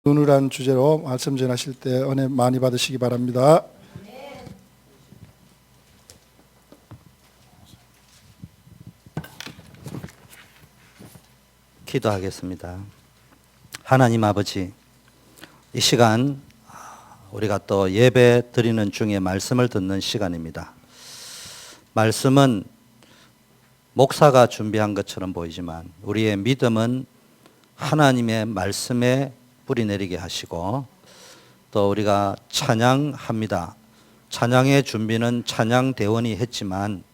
눈이라는 주제로 말씀 전하실 때 은혜 많이 받으시기 바랍니다. 기도하겠습니다. 하나님 아버지, 이 시간 우리가 또 예배 드리는 중에 말씀을 듣는 시간입니다. 말씀은 목사가 준비한 것처럼 보이지만 우리의 믿음은 하나님의 말씀에 뿌리 내리게 하시고, 또 우리가 찬양합니다. 찬양의 준비는 찬양 대원이 했지만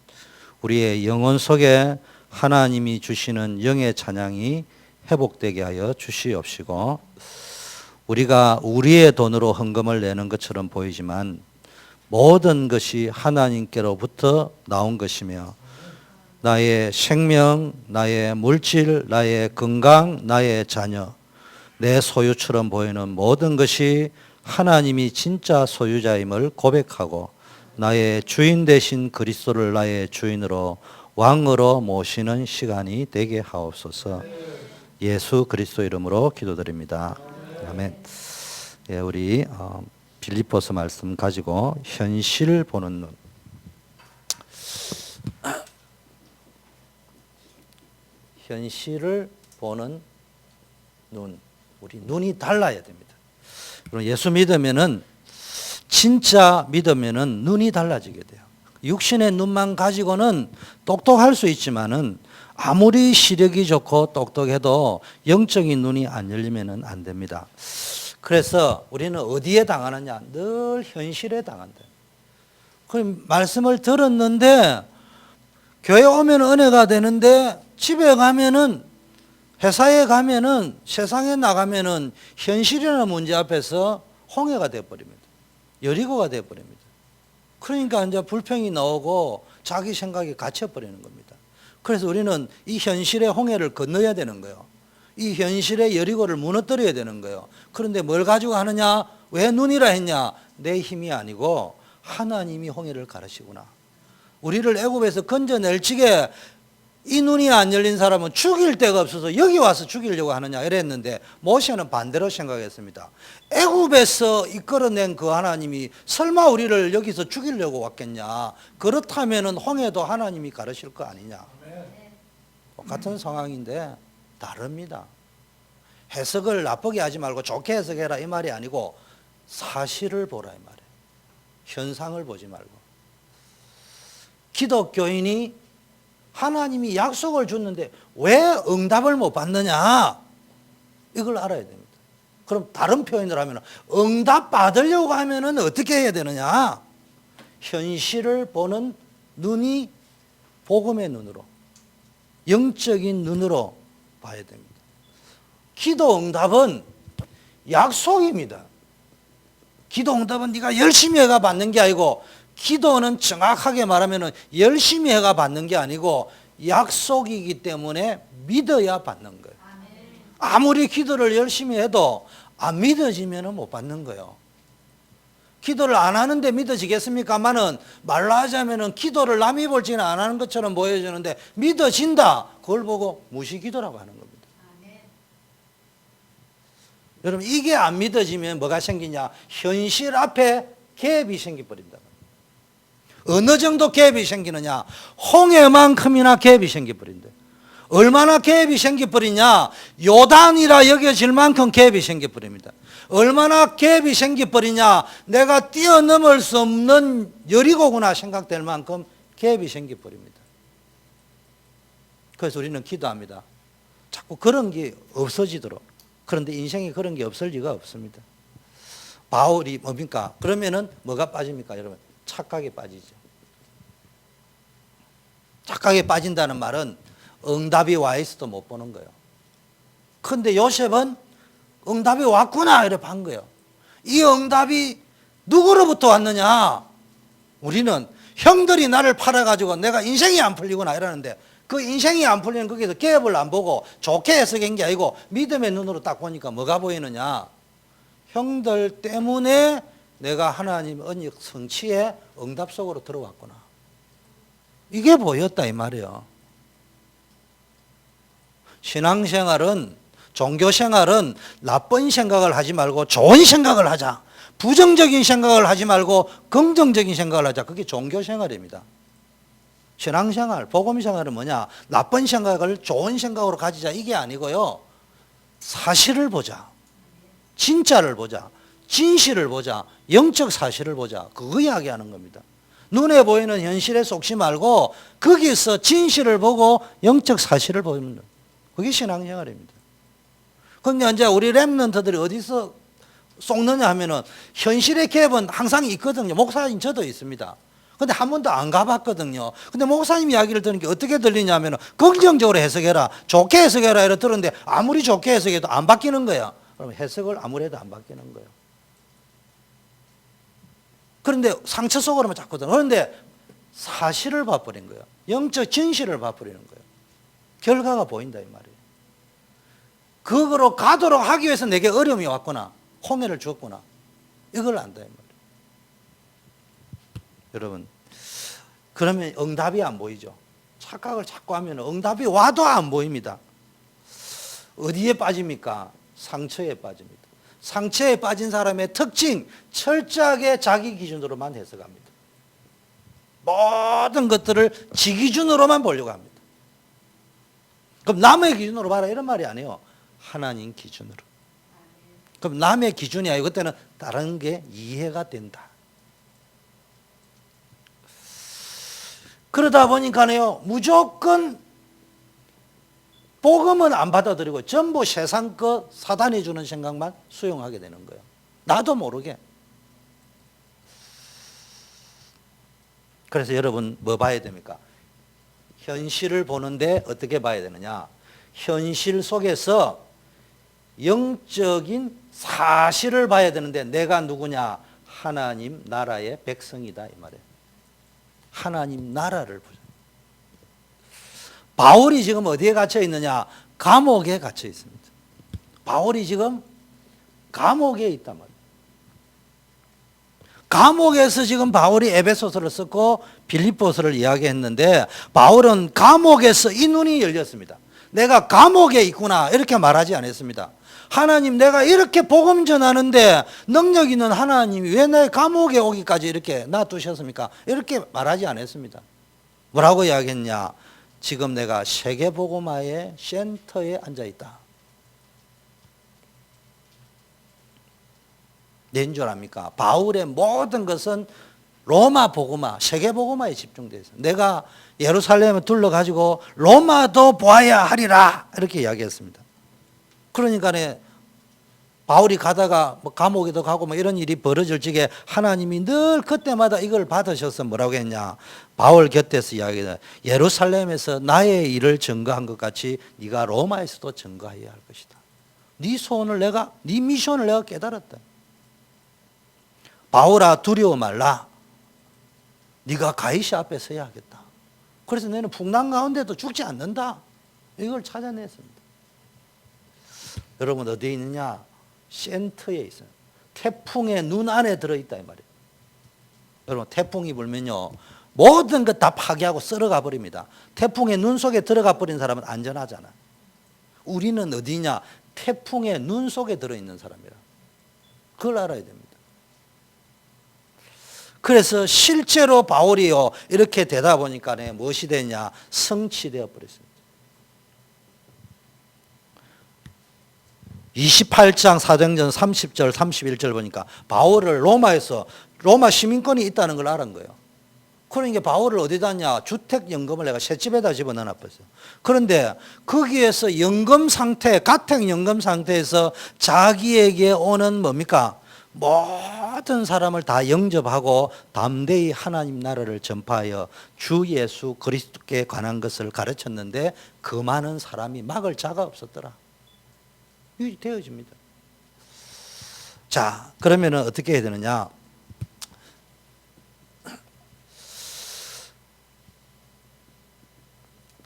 우리의 영혼 속에 하나님이 주시는 영의 찬양이 회복되게 하여 주시옵시고, 우리가 우리의 돈으로 헌금을 내는 것처럼 보이지만 모든 것이 하나님께로부터 나온 것이며, 나의 생명, 나의 물질, 나의 건강, 나의 자녀, 내 소유처럼 보이는 모든 것이 하나님이 진짜 소유자임을 고백하고 나의 주인 되신 그리스도를 나의 주인으로 왕으로 모시는 시간이 되게 하옵소서. 예수 그리스도 이름으로 기도드립니다. 아멘. 예, 우리 빌립보서 말씀 가지고 현실 보는 눈. 현실을 보는 눈. 우리 눈이 달라야 됩니다. 그럼 예수 믿으면은, 진짜 믿으면은 눈이 달라지게 돼요. 육신의 눈만 가지고는 똑똑할 수 있지만은 아무리 시력이 좋고 똑똑해도 영적인 눈이 안 열리면은 안 됩니다. 그래서 우리는 어디에 당하느냐? 늘 현실에 당한다. 그 말씀을 들었는데 교회 오면 은혜가 되는데 집에 가면은, 회사에 가면은, 세상에 나가면은 현실이라는 문제 앞에서 홍해가 되어버립니다. 여리고가 되어버립니다. 그러니까 이제 불평이 나오고 자기 생각이 갇혀버리는 겁니다. 그래서 우리는 이 현실의 홍해를 건너야 되는 거예요. 이 현실의 여리고를 무너뜨려야 되는 거예요. 그런데 뭘 가지고 하느냐? 왜 눈이라 했냐? 내 힘이 아니고 하나님이 홍해를 가르시구나. 우리를 애굽에서 건져낼 적에 이 눈이 안 열린 사람은 죽일 데가 없어서 여기 와서 죽이려고 하느냐 이랬는데, 모세는 반대로 생각했습니다. 애굽에서 이끌어낸 그 하나님이 설마 우리를 여기서 죽이려고 왔겠냐? 그렇다면 홍해도 하나님이 가르칠 거 아니냐? 똑같은 상황인데 다릅니다. 해석을 나쁘게 하지 말고 좋게 해석해라 이 말이 아니고 사실을 보라 이 말이에요. 현상을 보지 말고. 기독교인이 하나님이 약속을 줬는데 왜 응답을 못 받느냐? 이걸 알아야 됩니다. 그럼 다른 표현을 하면, 응답 받으려고 하면은 어떻게 해야 되느냐? 현실을 보는 눈이 복음의 눈으로, 영적인 눈으로 봐야 됩니다. 기도 응답은 약속입니다. 기도 응답은 네가 열심히 해가 받는 게 아니고, 기도는 정확하게 말하면 열심히 해가 받는 게 아니고 약속이기 때문에 믿어야 받는 거예요. 아무리 기도를 열심히 해도 안 믿어지면 못 받는 거예요. 기도를 안 하는데 믿어지겠습니까마는, 말로 하자면 기도를 남이 볼지는 안 하는 것처럼 보여지는데 믿어진다. 그걸 보고 무시기도라고 하는 겁니다. 여러분, 이게 안 믿어지면 뭐가 생기냐? 현실 앞에 갭이 생겨버린다. 어느 정도 갭이 생기느냐? 홍해만큼이나 갭이 생겨버린다. 얼마나 갭이 생겨버리냐? 요단이라 여겨질 만큼 갭이 생겨버립니다. 얼마나 갭이 생겨버리냐? 내가 뛰어넘을 수 없는 여리고구나 생각될 만큼 갭이 생겨버립니다. 그래서 우리는 기도합니다. 자꾸 그런 게 없어지도록. 그런데 인생에 그런 게 없을 리가 없습니다. 바울이 뭡니까? 그러면은 뭐가 빠집니까, 여러분? 착각에 빠지죠. 착각에 빠진다는 말은 응답이 와 있어도 못 보는 거예요. 그런데 요셉은 응답이 왔구나 이렇게 한 거예요. 이 응답이 누구로부터 왔느냐? 우리는 형들이 나를 팔아가지고 내가 인생이 안 풀리구나 이러는데, 그 인생이 안 풀리는 거기서 갭을 안 보고 좋게 해석한 게 아니고 믿음의 눈으로 딱 보니까 뭐가 보이느냐? 형들 때문에 내가 하나님 언약 성취의 응답 속으로 들어왔구나. 이게 보였다 이 말이에요. 신앙생활은 종교 생활은 나쁜 생각을 하지 말고 좋은 생각을 하자. 부정적인 생각을 하지 말고 긍정적인 생각을 하자. 그게 종교 생활입니다. 신앙생활, 복음생활은 뭐냐? 나쁜 생각을 좋은 생각으로 가지자. 이게 아니고요. 사실을 보자. 진짜를 보자. 진실을 보자. 영적 사실을 보자. 그거 이야기하는 겁니다. 눈에 보이는 현실에 속지 말고 거기서 진실을 보고 영적 사실을 보면 그게 신앙생활입니다. 근데 이제 우리 렘넌트들이 어디서 속느냐 하면은 현실의 갭은 항상 있거든요. 목사님 저도 있습니다. 근데 한 번도 안 가봤거든요. 근데 목사님 이야기를 듣는 게 어떻게 들리냐면은 긍정적으로 해석해라. 좋게 해석해라. 이렇게 들었는데 아무리 좋게 해석해도 안 바뀌는 거야. 그럼 해석을 아무리 해도 안 바뀌는 거예요. 그런데 상처 속으로만 자꾸 들어. 그런데 사실을 봐버린 거예요. 영적 진실을 봐버리는 거예요. 결과가 보인다 이 말이에요. 그거로 가도록 하기 위해서 내게 어려움이 왔구나. 홍해를 주었구나. 이걸 안다 이 말이에요. 여러분, 그러면 응답이 안 보이죠. 착각을 자꾸 하면 응답이 와도 안 보입니다. 어디에 빠집니까? 상처에 빠집니다. 상처에 빠진 사람의 특징, 철저하게 자기 기준으로만 해석합니다. 모든 것들을 지 기준으로만 보려고 합니다. 그럼 남의 기준으로 봐라 이런 말이 아니에요. 하나님 기준으로. 그럼 남의 기준이 아니고 그때는 다른 게 이해가 된다. 그러다 보니까요, 무조건 복음은 안 받아들이고 전부 세상 것 사단이 주는 생각만 수용하게 되는 거예요. 나도 모르게. 그래서 여러분 뭐 봐야 됩니까? 현실을 보는데 어떻게 봐야 되느냐? 현실 속에서 영적인 사실을 봐야 되는데 내가 누구냐? 하나님 나라의 백성이다 이 말이에요. 하나님 나라를 보자. 바울이 지금 어디에 갇혀 있느냐? 감옥에 갇혀 있습니다. 바울이 지금 감옥에 있단 말이에요. 감옥에서 지금 바울이 에베소서를 썼고 빌립보서를 이야기했는데 바울은 감옥에서 이 눈이 열렸습니다. 내가 감옥에 있구나 이렇게 말하지 않았습니다. 하나님 내가 이렇게 복음 전하는데 능력 있는 하나님이 왜 내 감옥에 오기까지 이렇게 놔두셨습니까? 이렇게 말하지 않았습니다. 뭐라고 이야기했냐? 지금 내가 세계복음화의 센터에 앉아있다. 낸 줄 압니까? 바울의 모든 것은 로마 복음화, 세계복음화에 집중되어 있어요. 내가 예루살렘을 둘러가지고 로마도 보아야 하리라 이렇게 이야기했습니다. 그러니까 바울이 가다가 뭐 감옥에도 가고 뭐 이런 일이 벌어질 적에 하나님이 늘 그때마다 이걸 받으셔서 뭐라고 했냐? 바울 곁에서 이야기해. 예루살렘에서 나의 일을 증거한 것 같이 네가 로마에서도 증거해야 할 것이다. 네 소원을 내가, 네 미션을 내가 깨달았다. 바울아 두려워 말라. 네가 가이사 앞에 서야 하겠다. 그래서 너는 풍랑 가운데도 죽지 않는다. 이걸 찾아냈습니다. 여러분 어디에 있느냐? 센터에 있어요. 태풍의 눈 안에 들어있다 이 말이에요. 여러분 태풍이 불면요 모든 것 다 파괴하고 썰어가 버립니다. 태풍의 눈 속에 들어가 버린 사람은 안전하잖아. 우리는 어디냐? 태풍의 눈 속에 들어있는 사람이라. 그걸 알아야 됩니다. 그래서 실제로 바울이요 이렇게 되다 보니까 무엇이 되냐? 성취되어 버렸습니다. 28장 사도행전 30절 31절 보니까 바울을 로마에서 로마 시민권이 있다는 걸 알은 거예요. 그러니까 바울을 어디다 냐? 주택연금을 내가 셋집에다 집어넣어놨어요. 그런데 거기에서 연금 상태, 가택연금 상태에서 자기에게 오는 뭡니까? 모든 사람을 다 영접하고 담대히 하나님 나라를 전파하여 주 예수 그리스도께 관한 것을 가르쳤는데 그 많은 사람이 막을 자가 없었더라. 이게 되어집니다. 자, 그러면은 어떻게 해야 되느냐?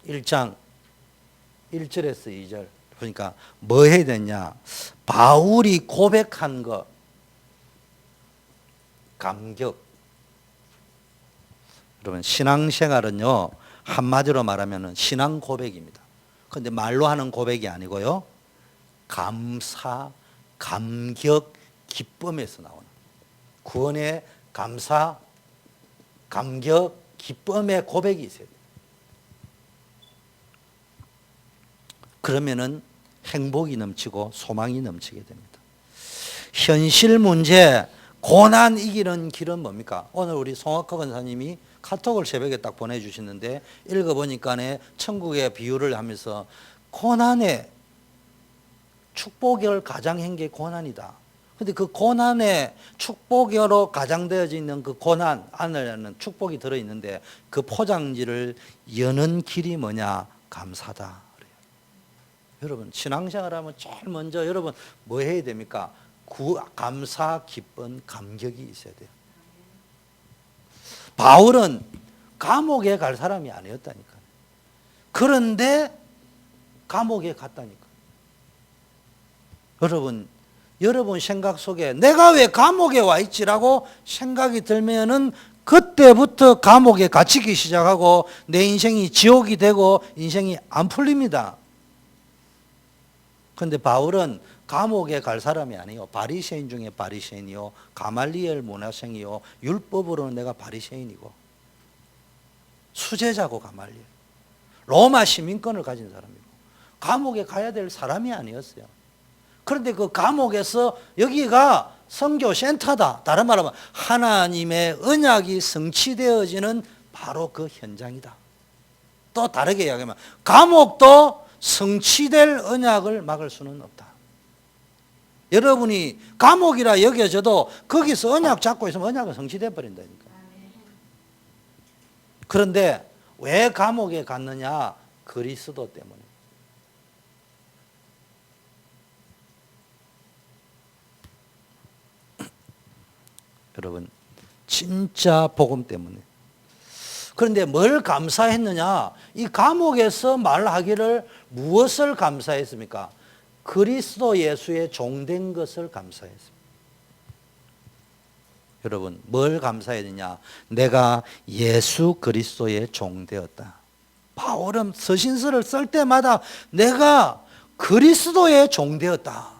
(1장) 1절에서 2절 보니까 뭐 해야 되냐? 바울이 고백한 것, 감격. 여러분 신앙생활은요 한마디로 말하면 신앙 고백입니다. 그런데 말로 하는 고백이 아니고요 감사, 감격, 기쁨에서 나오는 구원의 감사, 감격, 기쁨의 고백이 있어야 돼요. 그러면은 행복이 넘치고 소망이 넘치게 됩니다. 현실 문제, 고난 이기는 길은 뭡니까? 오늘 우리 송학화 권사님이 카톡을 새벽에 딱 보내주시는데 읽어보니까 천국의 비유를 하면서 고난의 축복을 가장한 게 고난이다. 근데 그 고난의 축복으로 가장되어져 있는 그 고난 안에는 축복이 들어있는데 그 포장지를 여는 길이 뭐냐? 감사다. 그래요. 여러분 신앙생활 하면 제일 먼저 여러분 뭐 해야 됩니까? 감사, 기쁨, 감격이 있어야 돼요. 바울은 감옥에 갈 사람이 아니었다니까요. 그런데 감옥에 갔다니까요. 여러분 생각 속에 내가 왜 감옥에 와 있지라고 생각이 들면은 그때부터 감옥에 갇히기 시작하고 내 인생이 지옥이 되고 인생이 안 풀립니다. 그런데 바울은 감옥에 갈 사람이 아니에요. 바리새인 중에 바리새인이요, 가말리엘 문화생이요, 율법으로는 내가 바리새인이고 수제자고 가말리엘, 로마 시민권을 가진 사람이고 감옥에 가야 될 사람이 아니었어요. 그런데 그 감옥에서 여기가 선교 센터다. 다른 말로 하면 하나님의 언약이 성취되어지는 바로 그 현장이다. 또 다르게 이야기하면 감옥도 성취될 언약을 막을 수는 없다. 여러분이 감옥이라 여겨져도 거기서 언약 잡고 있으면 언약은 성취돼 버린다니까. 그런데 왜 감옥에 갔느냐? 그리스도 때문에. 여러분 진짜 복음 때문에. 그런데 뭘 감사했느냐? 이 감옥에서 말하기를 무엇을 감사했습니까? 그리스도 예수의 종된 것을 감사했습니다. 여러분 뭘 감사했느냐? 내가 예수 그리스도의 종되었다. 바울은 서신서를 쓸 때마다 내가 그리스도의 종되었다.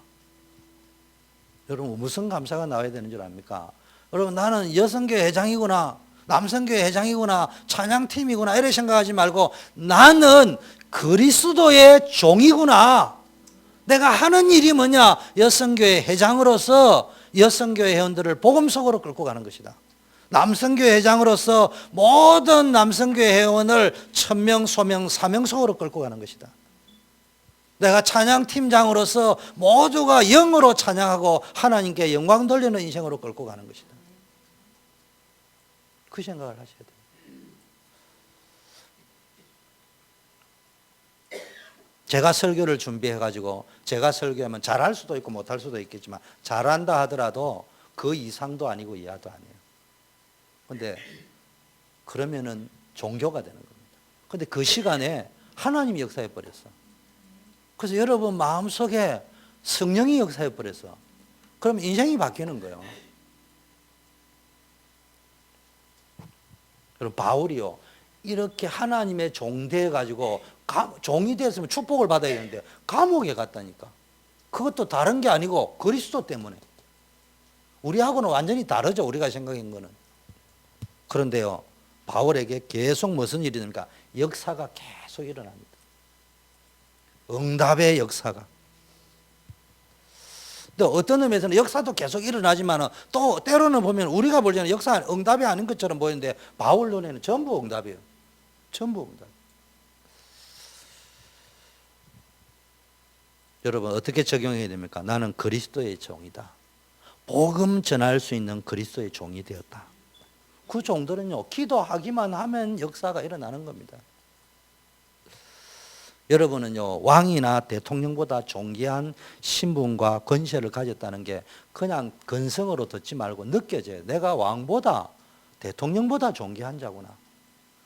여러분 무슨 감사가 나와야 되는 줄 압니까? 여러분 나는 여성교회 회장이구나, 남성교회 회장이구나, 찬양팀이구나 이렇게 생각하지 말고 나는 그리스도의 종이구나. 내가 하는 일이 뭐냐? 여성교회 회장으로서 여성교회 회원들을 복음 속으로 끌고 가는 것이다. 남성교회 회장으로서 모든 남성교회 회원을 천명, 소명, 사명 속으로 끌고 가는 것이다. 내가 찬양팀장으로서 모두가 영으로 찬양하고 하나님께 영광 돌리는 인생으로 끌고 가는 것이다. 그 생각을 하셔야 돼요. 제가 설교를 준비해가지고 제가 설교하면 잘할 수도 있고 못할 수도 있겠지만 잘한다 하더라도 그 이상도 아니고 이하도 아니에요. 그런데 그러면은 종교가 되는 겁니다. 그런데 그 시간에 하나님이 역사해 버렸어. 그래서 여러분 마음속에 성령이 역사해 버렸어. 그럼 인생이 바뀌는 거예요. 여러분 바울이요 이렇게 하나님의 종 돼가지고 종이 됐으면 축복을 받아야 되는데 감옥에 갔다니까. 그것도 다른 게 아니고 그리스도 때문에. 우리하고는 완전히 다르죠. 우리가 생각한 거는. 그런데요 바울에게 계속 무슨 일이 됩니까? 역사가 계속 일어납니다. 응답의 역사가. 근데 어떤 의미에서는 역사도 계속 일어나지만 또 때로는 보면 우리가 볼 때는 역사 응답이 아닌 것처럼 보이는데 바울 눈에는 전부 응답이에요. 전부 응답. 여러분 어떻게 적용해야 됩니까? 나는 그리스도의 종이다. 복음 전할 수 있는 그리스도의 종이 되었다. 그 종들은요 기도하기만 하면 역사가 일어나는 겁니다. 여러분은요 왕이나 대통령보다 존귀한 신분과 권세를 가졌다는 게 그냥 근성으로 듣지 말고 느껴져요. 내가 왕보다 대통령보다 존귀한 자구나.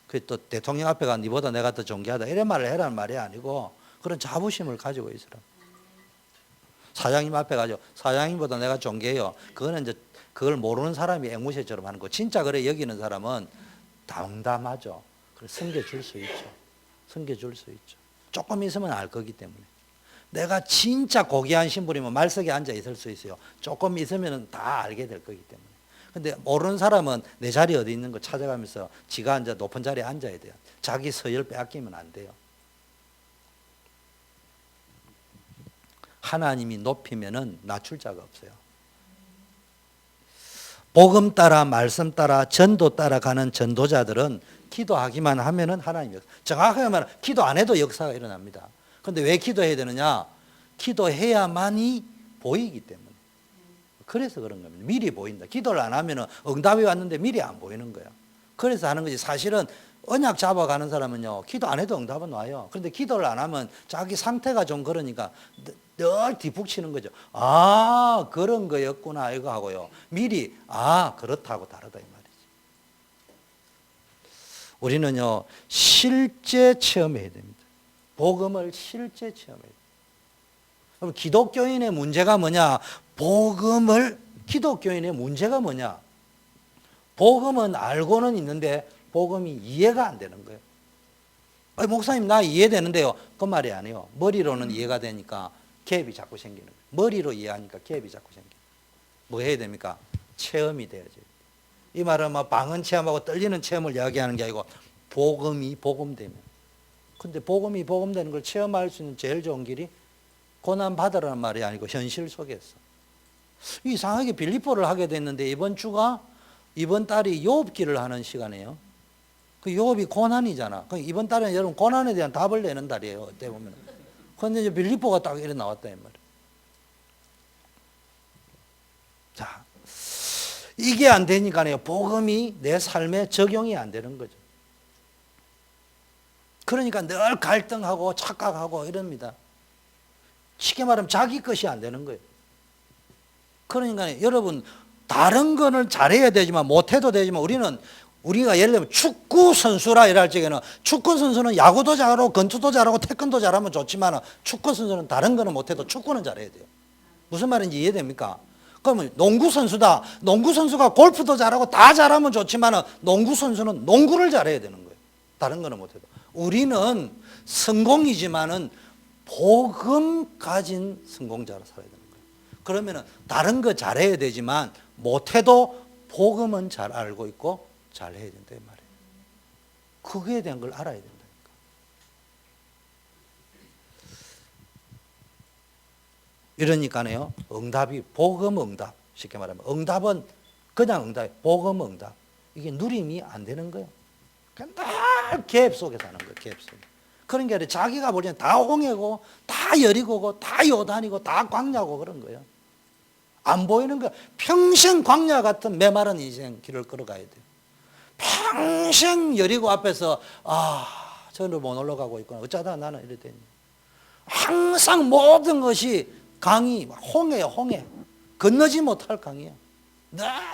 그 또 대통령 앞에 가 니보다 내가 더 존귀하다 이런 말을 해라는 말이 아니고 그런 자부심을 가지고 있으라. 사장님 앞에 가죠. 사장님보다 내가 존귀해요. 그거는 이제 그걸 모르는 사람이 앵무새처럼 하는 거. 진짜 그래 여기는 사람은 담담하죠. 그래서 섬겨줄 수 있죠. 섬겨줄 수 있죠. 조금 있으면 알 거기 때문에. 내가 진짜 고귀한 신분이면 말석에 앉아 있을 수 있어요. 조금 있으면 다 알게 될 거기 때문에. 근데 모르는 사람은 내 자리 어디 있는 거 찾아가면서 지가 앉아 높은 자리에 앉아야 돼요. 자기 서열 빼앗기면 안 돼요. 하나님이 높이면은 낮출 자가 없어요. 복음 따라 말씀 따라 전도 따라가는 전도자들은 기도하기만 하면은 하나님 역사. 정확하게 말하면 기도 안 해도 역사가 일어납니다. 그런데 왜 기도해야 되느냐? 기도해야만이 보이기 때문에. 그래서 그런 겁니다. 미리 보인다. 기도를 안 하면은 응답이 왔는데 미리 안 보이는 거예요. 그래서 하는 거지. 사실은 언약 잡아가는 사람은요, 기도 안 해도 응답은 와요. 그런데 기도를 안 하면 자기 상태가 좀 그러니까 늘 뒷북치는 거죠. 아, 그런 거였구나 이거 하고요. 미리 그렇다고 다르다 이 말이지. 우리는요, 실제 체험해야 됩니다. 복음을 실제 체험해야 됩니다. 그럼 기독교인의 문제가 뭐냐? 기독교인의 문제가 뭐냐? 복음은 알고는 있는데 복음이 이해가 안 되는 거예요. 목사님 나 이해되는데요. 그 말이 아니에요. 머리로는 이해가 되니까 갭이 자꾸 생기는 거예요. 머리로 이해하니까 갭이 자꾸 생겨요. 뭐 해야 됩니까? 체험이 돼야죠. 이 말은 방언 체험하고 떨리는 체험을 이야기하는 게 아니고 복음이 복음되면. 근데 복음이 복음되는 걸 체험할 수 있는 제일 좋은 길이 고난 받으라는 말이 아니고 현실 속에서. 이상하게 빌립보를 하게 됐는데 이번 달이 욥기를 하는 시간이에요. 그 욥이 고난이잖아. 이번 달에는 여러분 고난에 대한 답을 내는 달이에요. 어때 보면. 그런데 이제 빌립보가 딱 이래 나왔다 이 말이에요. 자, 이게 안 되니까요. 복음이 내 삶에 적용이 안 되는 거죠. 그러니까 늘 갈등하고 착각하고 이럽니다. 쉽게 말하면 자기 것이 안 되는 거예요. 그러니까 여러분 다른 거는 잘해야 되지만 못해도 되지만 우리가 예를 들면 축구 선수라 이럴 적에는 축구 선수는 야구도 잘하고 권투도 잘하고 태권도 잘하면 좋지만 축구 선수는 다른 거는 못해도 축구는 잘해야 돼요. 무슨 말인지 이해됩니까? 그러면 농구 선수다. 농구 선수가 골프도 잘하고 다 잘하면 좋지만 농구 선수는 농구를 잘해야 되는 거예요. 다른 거는 못해도. 우리는 성공이지만은 복음 가진 성공자로 살아야 되는 거예요. 그러면은 다른 거 잘해야 되지만 못해도 복음은 잘 알고 있고 잘해야 된다 이 말이에요. 그거에 대한 걸 알아야 된다니까. 이러니까요, 응답이 복음 응답, 쉽게 말하면 응답은 그냥 응답, 복음 응답. 이게 누림이 안 되는 거예요. 그냥 늘 갭 속에 사는 거예요. 갭 속에. 그런 게 아니라 자기가 보기엔 다 홍해고 다 여리고고 다 요단이고 다 광야고 그런 거예요. 안 보이는 거예요. 평생 광야 같은 메마른 인생 길을 걸어가야 돼요. 평생 여리고 앞에서 저를 못 올라가고 있구나. 어쩌다 나는 이래 됐냐. 항상 모든 것이 강이 홍해요. 홍해. 건너지 못할 강이에요.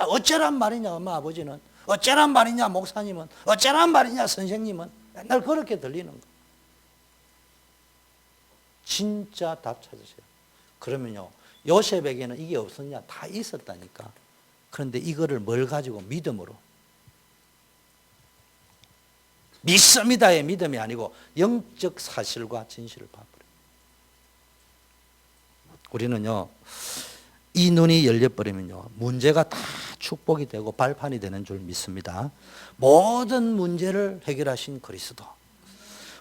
어쩌란 말이냐 엄마 아버지는. 어쩌란 말이냐 목사님은. 어쩌란 말이냐 선생님은. 맨날 그렇게 들리는 거예요. 진짜 답 찾으세요. 그러면요, 요셉에게는 이게 없었냐? 다 있었다니까. 그런데 이거를 뭘 가지고 믿음으로. 믿습니다의 믿음이 아니고 영적 사실과 진실을 봐버려요. 우리는요, 이 눈이 열려버리면요, 문제가 다 축복이 되고 발판이 되는 줄 믿습니다. 모든 문제를 해결하신 그리스도,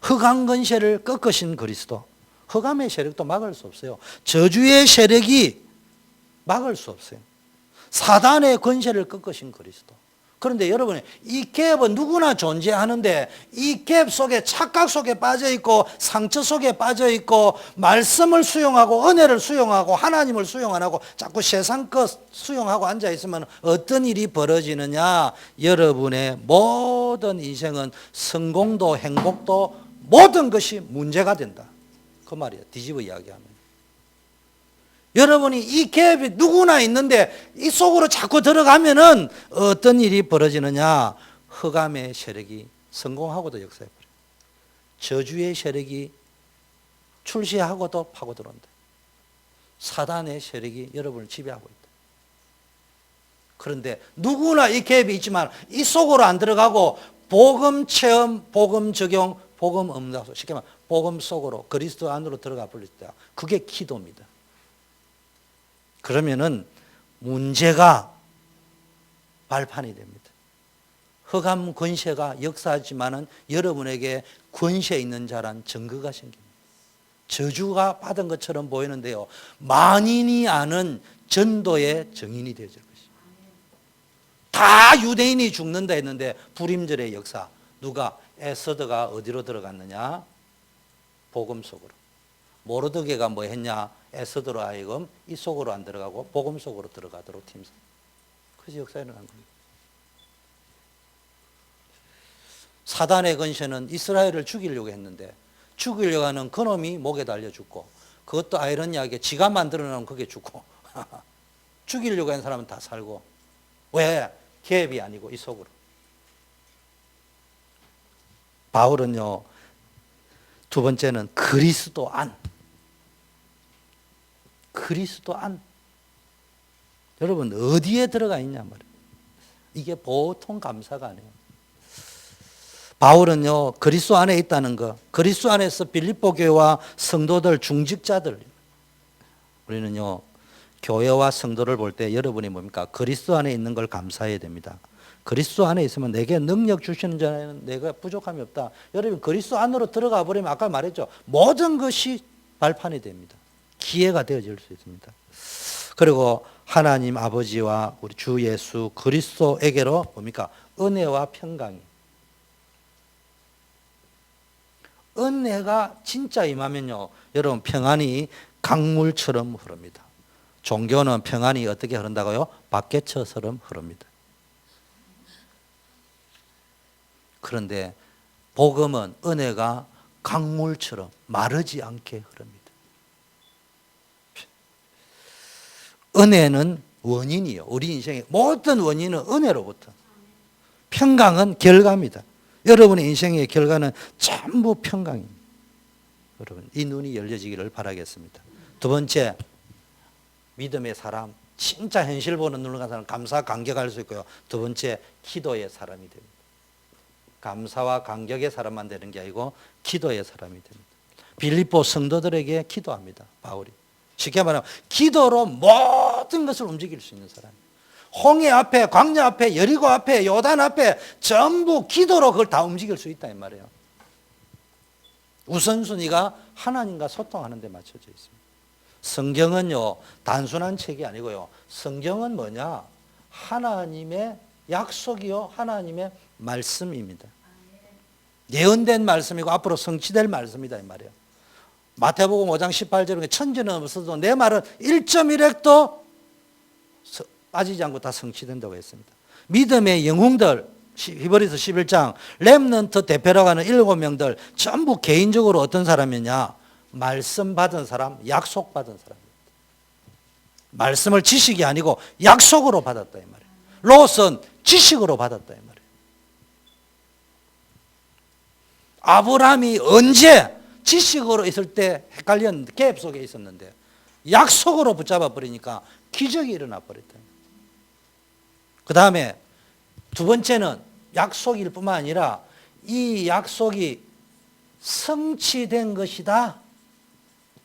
흑암 권세를 꺾으신 그리스도. 흑암의 세력도 막을 수 없어요. 저주의 세력이 막을 수 없어요. 사단의 권세를 꺾으신 그리스도. 그런데 여러분, 이 갭은 누구나 존재하는데 이 갭 속에 착각 속에 빠져있고 상처 속에 빠져있고 말씀을 수용하고 은혜를 수용하고 하나님을 수용 안 하고 자꾸 세상 것 수용하고 앉아있으면 어떤 일이 벌어지느냐? 여러분의 모든 인생은 성공도 행복도 모든 것이 문제가 된다. 그 말이에요. 뒤집어 이야기하면. 여러분이 이 갭이 누구나 있는데 이 속으로 자꾸 들어가면은 어떤 일이 벌어지느냐? 흑암의 세력이 성공하고도 역사해버려요. 저주의 세력이 출시하고도 파고들어온다. 사단의 세력이 여러분을 지배하고 있다. 그런데 누구나 이 갭이 있지만 이 속으로 안 들어가고 복음 체험, 복음 적용, 복음 없는, 쉽게 말하면 복음 속으로 그리스도 안으로 들어가 버릴 때 그게 기도입니다. 그러면은 문제가 발판이 됩니다. 흑암 권세가 역사하지만은 여러분에게 권세 있는 자란 증거가 생깁니다. 저주가 받은 것처럼 보이는데요, 만인이 아는 전도의 증인이 되어질 것입니다. 다 유대인이 죽는다 했는데 불임절의 역사, 누가? 에스더가 어디로 들어갔느냐? 복음 속으로. 모르드게가 뭐 했냐? 에스더로 하여금 이 속으로 안 들어가고 복음 속으로 들어가도록 팀사. 그래서 역사에 일어난 겁니다. 사단의 권세는 이스라엘을 죽이려고 했는데 죽이려고 하는 그놈이 목에 달려 죽고, 그것도 아이러니하게 지가 만들어놓은 그게 죽고 죽이려고 하는 사람은 다 살고. 왜? 계획이 아니고 이 속으로. 바울은요, 두 번째는 그리스도 안. 그리스도 안. 여러분 어디에 들어가 있냐 말이에요. 이게 보통 감사가 아니에요. 바울은요, 그리스도 안에 있다는 거, 그리스도 안에서 빌립보 교회와 성도들, 중직자들, 우리는요 교회와 성도를 볼 때 여러분이 뭡니까? 그리스도 안에 있는 걸 감사해야 됩니다. 그리스도 안에 있으면 내게 능력 주시는 자는 내가 부족함이 없다. 여러분 그리스도 안으로 들어가 버리면 아까 말했죠, 모든 것이 발판이 됩니다. 기회가 되어질 수 있습니다. 그리고 하나님 아버지와 우리 주 예수 그리스도에게로 뭡니까? 은혜와 평강이. 은혜가 진짜 임하면요, 여러분 평안이 강물처럼 흐릅니다. 종교는 평안이 어떻게 흐른다고요? 박개처럼 흐릅니다. 그런데 복음은 은혜가 강물처럼 마르지 않게 흐릅니다. 은혜는 원인이요. 우리 인생의 모든 원인은 은혜로부터. 평강은 결과입니다. 여러분의 인생의 결과는 전부 평강입니다. 여러분 이 눈이 열려지기를 바라겠습니다. 두 번째, 믿음의 사람, 진짜 현실 보는 눈을 가진 사람, 감사 감격할 수 있고요. 두 번째, 기도의 사람이 됩니다. 감사와 감격의 사람만 되는 게 아니고 기도의 사람이 됩니다. 빌립보 성도들에게 기도합니다, 바울이. 쉽게 말하면 기도로 모든 것을 움직일 수 있는 사람. 홍해 앞에, 광야 앞에, 여리고 앞에, 요단 앞에 전부 기도로 그걸 다 움직일 수 있다 이 말이에요. 우선순위가 하나님과 소통하는 데 맞춰져 있습니다. 성경은요 단순한 책이 아니고요, 성경은 뭐냐? 하나님의 약속이요, 하나님의 말씀입니다. 예언된 말씀이고 앞으로 성취될 말씀이다 이 말이에요. 마태복음 5장 18절에 천지는 없어도 내 말은 1.1핵도 빠지지 않고 다 성취된다고 했습니다. 믿음의 영웅들, 히브리서 11장 렘넌트 대표라고 하는 7명들 전부 개인적으로 어떤 사람이냐? 말씀 받은 사람, 약속 받은 사람입니다. 말씀을 지식이 아니고 약속으로 받았다 이 말이에요. 롯은 지식으로 받았다 이 말이에요. 아브라함이 언제 지식으로 있을 때 헷갈렸는데, 갭 속에 있었는데 약속으로 붙잡아 버리니까 기적이 일어나 버렸다. 그 다음에 두 번째는 약속일 뿐만 아니라 이 약속이 성취된 것이다.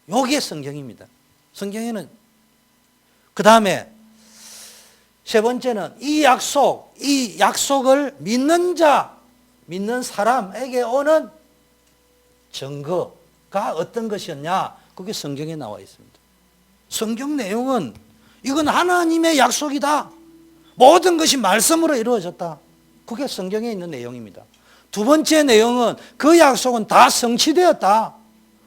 요게 성경입니다. 성경에는. 그 다음에 세 번째는 이 약속을 믿는 자, 믿는 사람에게 오는 증거가 어떤 것이었냐? 그게 성경에 나와 있습니다. 성경 내용은 이건 하나님의 약속이다. 모든 것이 말씀으로 이루어졌다. 그게 성경에 있는 내용입니다. 두 번째 내용은 그 약속은 다 성취되었다.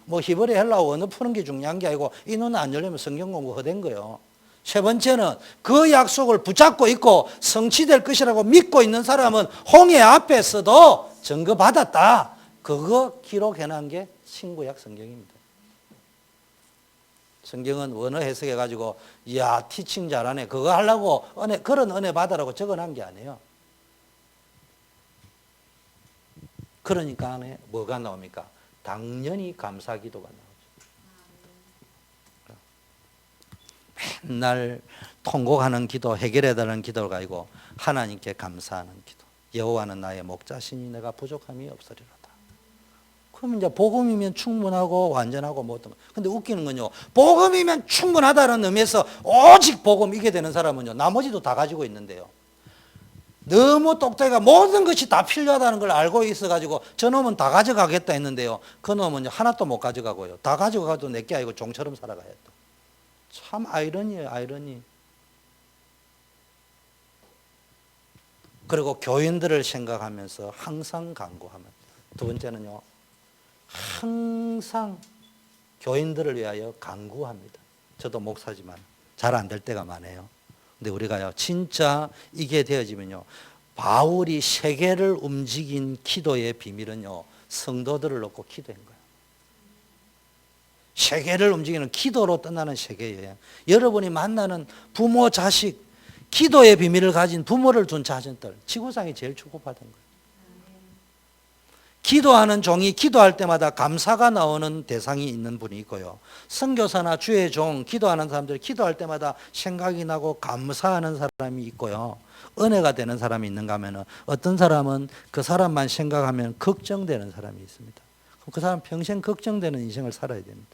뭐 히브리 헬라어 언어 푸는 게 중요한 게 아니고 이 눈 안 열리면 성경 공부 허된 거예요. 세 번째는 그 약속을 붙잡고 있고 성취될 것이라고 믿고 있는 사람은 홍해 앞에서도 증거받았다. 그거 기록해놓은 게 신구약 성경입니다. 성경은 원어 해석해가지고 이야 티칭 잘하네 그거 하려고 그런 은혜 받으라고 적어놓은 게 아니에요. 그러니까 안에 뭐가 나옵니까? 당연히 감사기도가 나오죠. 맨날 통곡하는 기도, 해결해달라는 기도가 아니고 하나님께 감사하는 기도. 여호와는 나의 목자시니 내가 부족함이 없으리로다. 그럼 이제 복음이면 충분하고 완전하고 뭐 어떤 거. 근데 웃기는 건요. 복음이면 충분하다는 의미에서 오직 복음 이게 되는 사람은요. 나머지도 다 가지고 있는데요. 너무 똑똑해가 모든 것이 다 필요하다는 걸 알고 있어가지고 저놈은 다 가져가겠다 했는데요. 그 놈은 하나도 못 가져가고요. 다 가져가도 내게 아니고 종처럼 살아가야 돼. 참 아이러니예요, 아이러니. 그리고 교인들을 생각하면서 항상 간구하면. 두 번째는요. 항상 교인들을 위하여 간구합니다. 저도 목사지만 잘 안 될 때가 많아요. 근데 우리가요, 진짜 이게 되어지면요, 바울이 세계를 움직인 기도의 비밀은요, 성도들을 놓고 기도한 거예요. 세계를 움직이는 기도로 떠나는 세계 여행. 여러분이 만나는 부모, 자식, 기도의 비밀을 가진 부모를 둔 자녀들, 지구상이 제일 축복받은 거예요. 기도하는 종이 기도할 때마다 감사가 나오는 대상이 있는 분이 있고요. 선교사나 주의 종, 기도하는 사람들이 기도할 때마다 생각이 나고 감사하는 사람이 있고요. 은혜가 되는 사람이 있는가 하면 어떤 사람은 그 사람만 생각하면 걱정되는 사람이 있습니다. 그럼 그 사람 평생 걱정되는 인생을 살아야 됩니다.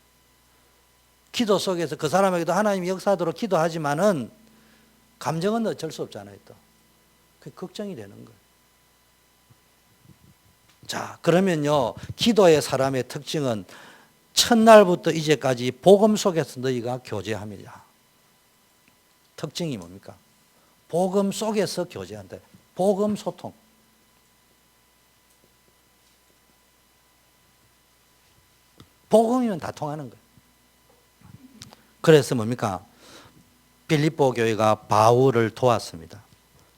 기도 속에서 그 사람에게도 하나님이 역사하도록 기도하지만은 감정은 어쩔 수 없잖아요. 또 그게 걱정이 되는 거예요. 자, 그러면요, 기도의 사람의 특징은 첫날부터 이제까지 복음 속에서 너희가 교제합니다. 특징이 뭡니까? 복음 속에서 교제한다. 복음 소통. 복음이면 다 통하는 거예요. 그래서 뭡니까? 빌립보 교회가 바울을 도왔습니다.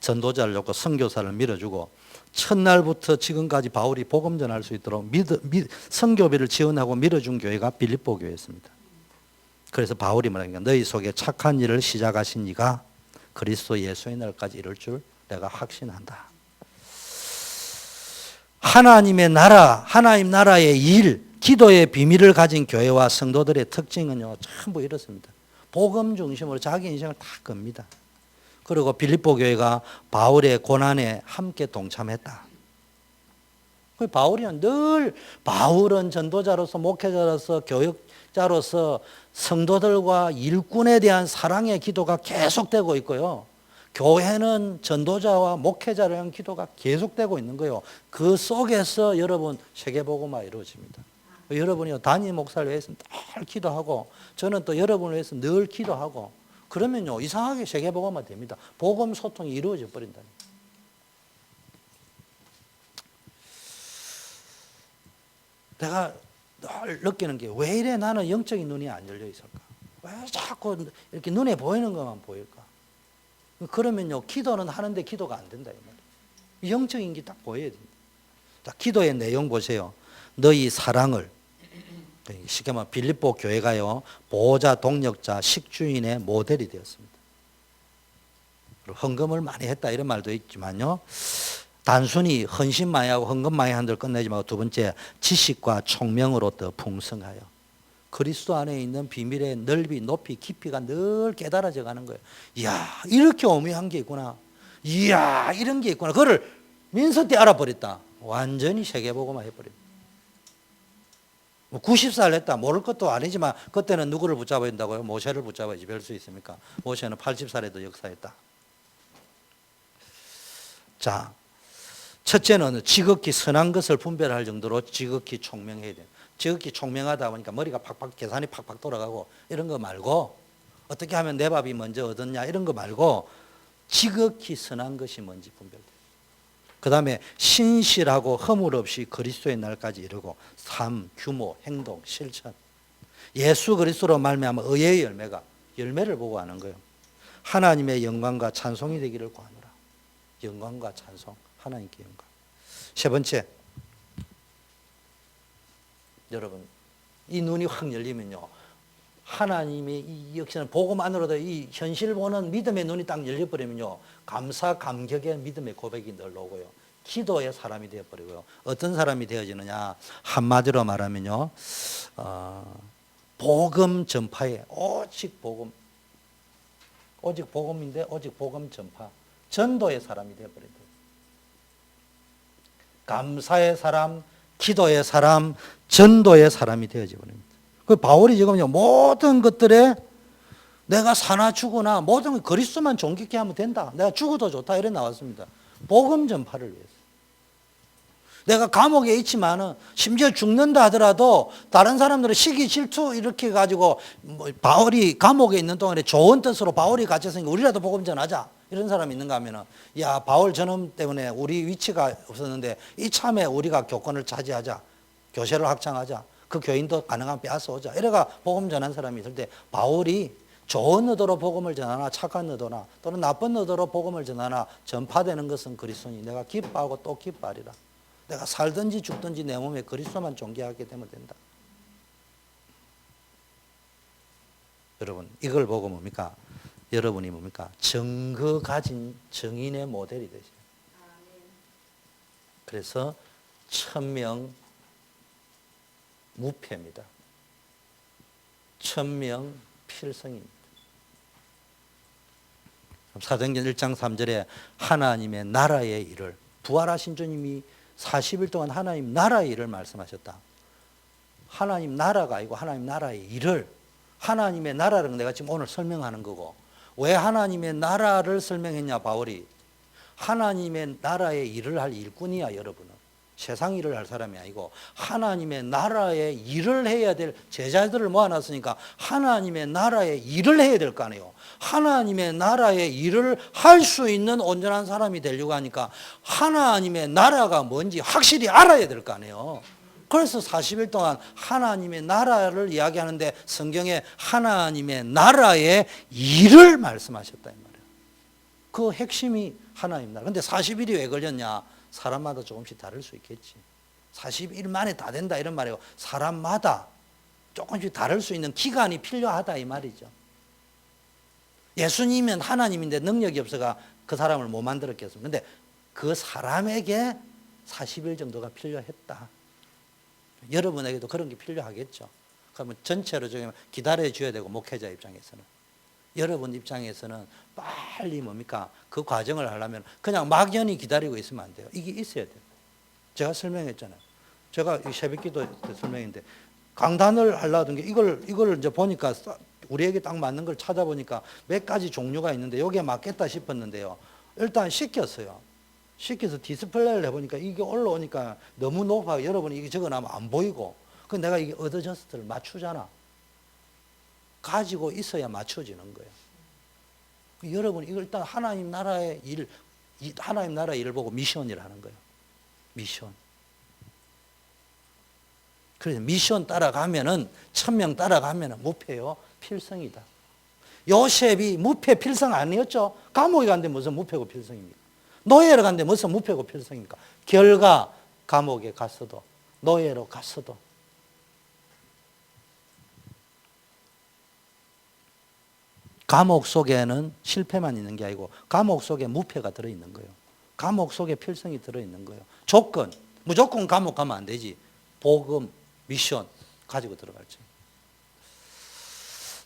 전도자를 놓고 선교사를 밀어주고 첫날부터 지금까지 바울이 복음 전할 수 있도록 선교비를 지원하고 밀어준 교회가 빌립보 교회였습니다. 그래서 바울이 말하니까 너희 속에 착한 일을 시작하신 이가 그리스도 예수의 날까지 이룰 줄 내가 확신한다. 하나님의 나라, 하나님 나라의 일, 기도의 비밀을 가진 교회와 성도들의 특징은요, 전부 이렇습니다. 복음 중심으로 자기 인생을 다 겁니다. 그리고 빌립보 교회가 바울의 고난에 함께 동참했다. 바울은 늘 바울은 전도자로서 목회자로서 교육자로서 성도들과 일꾼에 대한 사랑의 기도가 계속되고 있고요. 교회는 전도자와 목회자를 위한 기도가 계속되고 있는 거예요. 그 속에서 여러분 세계복음화 이루어집니다. 여러분이 담임 목사를 위해서 늘 기도하고 저는 또 여러분을 위해서 늘 기도하고 그러면요 이상하게 세계복음화 됩니다. 복음 소통이 이루어져 버린다. 내가 늘 느끼는 게 왜 이래 나는 영적인 눈이 안 열려 있을까? 왜 자꾸 이렇게 눈에 보이는 것만 보일까? 그러면요 기도는 하는데 기도가 안 된다 이 말이에요. 영적인 게 딱 보여야 됩니다. 자, 기도의 내용 보세요. 너희 사랑을 쉽게 말하면 빌립보 교회가요 보호자, 동력자, 식주인의 모델이 되었습니다. 헌금을 많이 했다 이런 말도 있지만요 단순히 헌신 많이 하고 헌금 많이 하는 데를 끝내지 말고 두 번째 지식과 총명으로 더 풍성하여 그리스도 안에 있는 비밀의 넓이, 높이, 깊이가 늘 깨달아져 가는 거예요. 이야 이렇게 오묘한 게 있구나. 이야 이런 게 있구나. 그거를 민서 때 알아버렸다. 완전히 세계복음화 해버립니다. 90살 했다. 모를 것도 아니지만 그때는 누구를 붙잡아야 된다고요? 모세를 붙잡아야지 별 수 있습니까? 모세는 80살에도 역사했다. 자, 첫째는 지극히 선한 것을 분별할 정도로 지극히 총명해야 돼요. 지극히 총명하다 보니까 머리가 팍팍 계산이 팍팍 돌아가고 이런 거 말고 어떻게 하면 내 밥이 먼저 얻었냐 이런 거 말고 지극히 선한 것이 뭔지 분별돼요. 그 다음에 신실하고 허물 없이 그리스도의 날까지 이르고 삶, 규모, 행동, 실천 예수 그리스도로 말미암아 의의 열매가 열매를 보고 하는 거예요. 하나님의 영광과 찬송이 되기를 구하노라. 영광과 찬송 하나님께 영광. 세 번째 여러분 이 눈이 확 열리면요 하나님의 이 역시는 복음 안으로도 이 현실 보는 믿음의 눈이 딱 열려버리면요 감사 감격의 믿음의 고백이 늘 오고요 기도의 사람이 되어버리고요 어떤 사람이 되어지느냐 한마디로 말하면요 복음 전파에 오직 복음인데 오직 복음 전파 전도의 사람이 되어버린다. 감사의 사람, 기도의 사람, 전도의 사람이 되어져 버립니다. 그 바울이 지금요 모든 것들에 내가 사나 죽으나 모든 걸 그리스도만 존귀케 하면 된다. 내가 죽어도 좋다 이래 나왔습니다. 복음 전파를 위해서. 내가 감옥에 있지만은 심지어 죽는다 하더라도 다른 사람들은 시기 질투 이렇게 가지고 뭐 바울이 감옥에 있는 동안에 좋은 뜻으로 바울이 갇혔으니까 우리라도 복음 전하자 이런 사람이 있는가 하면은 야 바울 저놈 때문에 우리 위치가 없었는데 이참에 우리가 교권을 차지하자, 교세를 확장하자, 그 교인도 가능하면 빼앗아오자 이래가 복음 전한 사람이 있을 때 바울이 좋은 의도로 복음을 전하나 착한 의도나 또는 나쁜 의도로 복음을 전하나 전파되는 것은 그리스도니 내가 기뻐하고 또 기뻐하리라. 내가 살든지 죽든지 내 몸에 그리스도만 존귀하게 되면 된다. 여러분 이걸 보고 뭡니까? 여러분이 뭡니까? 증거 가진 증인의 모델이 되세요. 그래서 천명 무패입니다. 천명 필성입니다. 사도행전 1장 3절에 하나님의 나라의 일을 부활하신 주님이 40일 동안 하나님 나라의 일을 말씀하셨다. 하나님 나라가 아니고 하나님 나라의 일을, 하나님의 나라를 내가 지금 오늘 설명하는 거고, 왜 하나님의 나라를 설명했냐 바울이? 하나님의 나라의 일을 할 일꾼이야 여러분은. 세상 일을 할 사람이 아니고 하나님의 나라의 일을 해야 될 제자들을 모아놨으니까 하나님의 나라의 일을 해야 될 거 아니에요. 하나님의 나라의 일을 할 수 있는 온전한 사람이 되려고 하니까 하나님의 나라가 뭔지 확실히 알아야 될 거 아니에요. 그래서 40일 동안 하나님의 나라를 이야기하는데 성경에 하나님의 나라의 일을 말씀하셨다 이 말이에요. 그 핵심이 하나님 나라. 근데 40일이 왜 걸렸냐? 사람마다 조금씩 다를 수 있겠지. 40일 만에 다 된다 이런 말이에요. 사람마다 조금씩 다를 수 있는 기간이 필요하다 이 말이죠. 예수님은 하나님인데 능력이 없어가 그 사람을 못 만들었겠습니다. 근데 그 사람에게 40일 정도가 필요했다. 여러분에게도 그런 게 필요하겠죠. 그러면 전체로 기다려줘야 되고 목회자 입장에서는. 여러분 입장에서는 빨리 뭡니까? 그 과정을 하려면 그냥 막연히 기다리고 있으면 안 돼요. 이게 있어야 돼요. 제가 설명했잖아요. 제가 새벽기도 설명했는데 강단을 하려던 게 이걸 이제 보니까 우리에게 딱 맞는 걸 찾아보니까 몇 가지 종류가 있는데 여기에 맞겠다 싶었는데요. 일단 시켰어요. 시켜서 디스플레이를 해보니까 이게 올라오니까 너무 높아. 여러분이 이게 적어놓으면 안 보이고. 그 내가 이게 어드저스트를 맞추잖아. 가지고 있어야 맞춰지는 거예요. 여러분 이걸 일단 하나님 나라의 일, 하나님 나라의 일을 보고 미션이라 하는 거예요. 미션. 그래서 미션 따라가면은 1000명 따라가면은 무패요 필성이다. 요셉이 무패 필성 아니었죠? 감옥에 갔는데 무슨 무패고 필성입니까? 노예로 갔는데 무슨 무패고 필성입니까? 결과 감옥에 갔어도 노예로 갔어도 감옥 속에는 실패만 있는 게 아니고 감옥 속에 무패가 들어있는 거예요. 감옥 속에 필성이 들어있는 거예요. 조건, 무조건 감옥 가면 안 되지. 복음, 미션 가지고 들어갈지.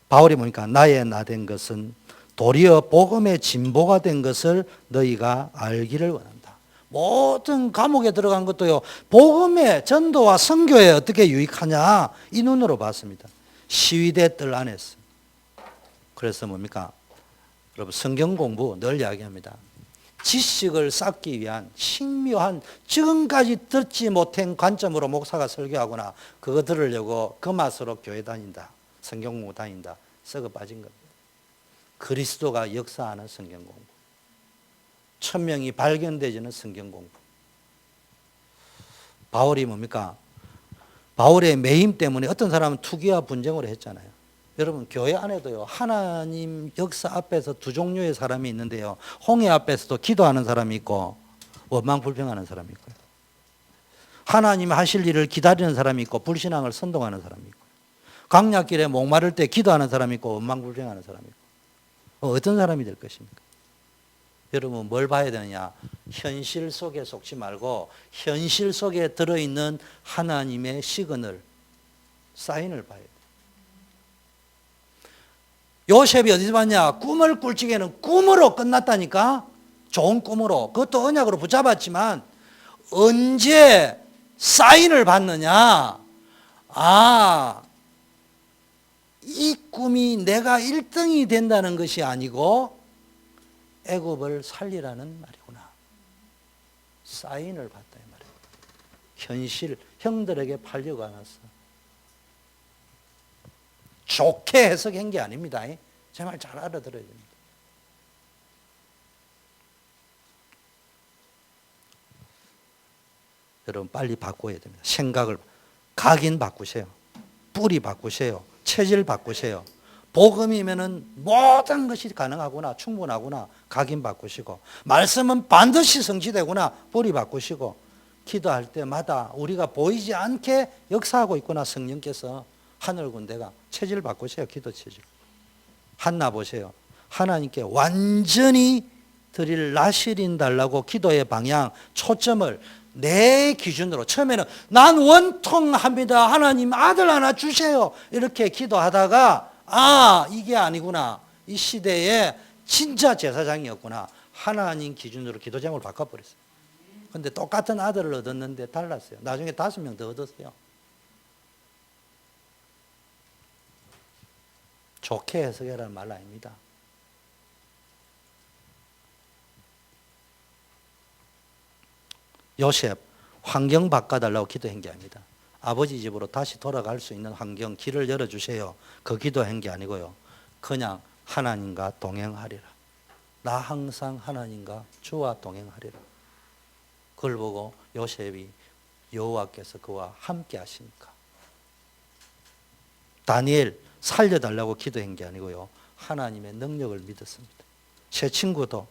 바울이 보니까 나의 나 된 것은 도리어 복음의 진보가 된 것을 너희가 알기를 원한다. 모든 감옥에 들어간 것도요. 복음의 전도와 선교에 어떻게 유익하냐 이 눈으로 봤습니다. 시위대 뜰 안에서. 그래서 뭡니까? 여러분 성경 공부 늘 이야기합니다. 지식을 쌓기 위한 신묘한 지금까지 듣지 못한 관점으로 목사가 설교하거나 그거 들으려고 그 맛으로 교회 다닌다. 성경 공부 다닌다. 썩어 빠진 겁니다. 그리스도가 역사하는 성경 공부. 천명이 발견되지는 성경 공부. 바울이 뭡니까? 바울의 매임 때문에 어떤 사람은 투기와 분쟁으로 했잖아요. 여러분 교회 안에도요 하나님 역사 앞에서 두 종류의 사람이 있는데요. 홍해 앞에서도 기도하는 사람이 있고 원망 불평하는 사람이 있고요. 하나님 하실 일을 기다리는 사람이 있고 불신앙을 선동하는 사람이 있고 강약길에 목마를 때 기도하는 사람이 있고 원망 불평하는 사람이 있고 어떤 사람이 될 것입니까? 여러분 뭘 봐야 되느냐? 현실 속에 속지 말고 현실 속에 들어있는 하나님의 시그널 사인을 봐야 돼요. 요셉이 어디서 봤냐? 꿈을 꿀 적에는 꿈으로 끝났다니까. 좋은 꿈으로. 그것도 언약으로 붙잡았지만 언제 사인을 받느냐? 아, 이 꿈이 내가 1등이 된다는 것이 아니고 애굽을 살리라는 말이구나. 사인을 받다 이 말이에요. 현실, 형들에게 팔려고 안 왔어. 좋게 해석한 게 아닙니다. 제 말 잘 알아들어야 됩니다. 여러분 빨리 바꿔야 됩니다. 생각을, 각인 바꾸세요. 뿌리 바꾸세요. 체질 바꾸세요. 복음이면은 모든 것이 가능하구나, 충분하구나, 각인 바꾸시고, 말씀은 반드시 성취되구나, 뿌리 바꾸시고, 기도할 때마다 우리가 보이지 않게 역사하고 있구나, 성령께서. 하늘 군대가 체질 바꾸세요. 기도 체질. 한나 보세요. 하나님께 완전히 드릴 나실인 달라고 기도의 방향, 초점을 내 기준으로, 처음에는 난 원통합니다, 하나님 아들 하나 주세요, 이렇게 기도하다가 아, 이게 아니구나, 이 시대에 진짜 제사장이었구나, 하나님 기준으로 기도 제목을 바꿔버렸어요. 근데 똑같은 아들을 얻었는데 달랐어요. 나중에 5명 더 얻었어요. 좋게 해석해라는 말 아닙니다. 요셉, 환경 바꿔달라고 기도한 게 아닙니다. 아버지 집으로 다시 돌아갈 수 있는 환경, 길을 열어주세요, 그 기도한 게 아니고요. 그냥 하나님과 동행하리라. 나 항상 하나님과 주와 동행하리라. 그걸 보고 요셉이 여호와께서 그와 함께 하시니까. 다니엘, 살려달라고 기도한 게 아니고요. 하나님의 능력을 믿었습니다. 제 친구도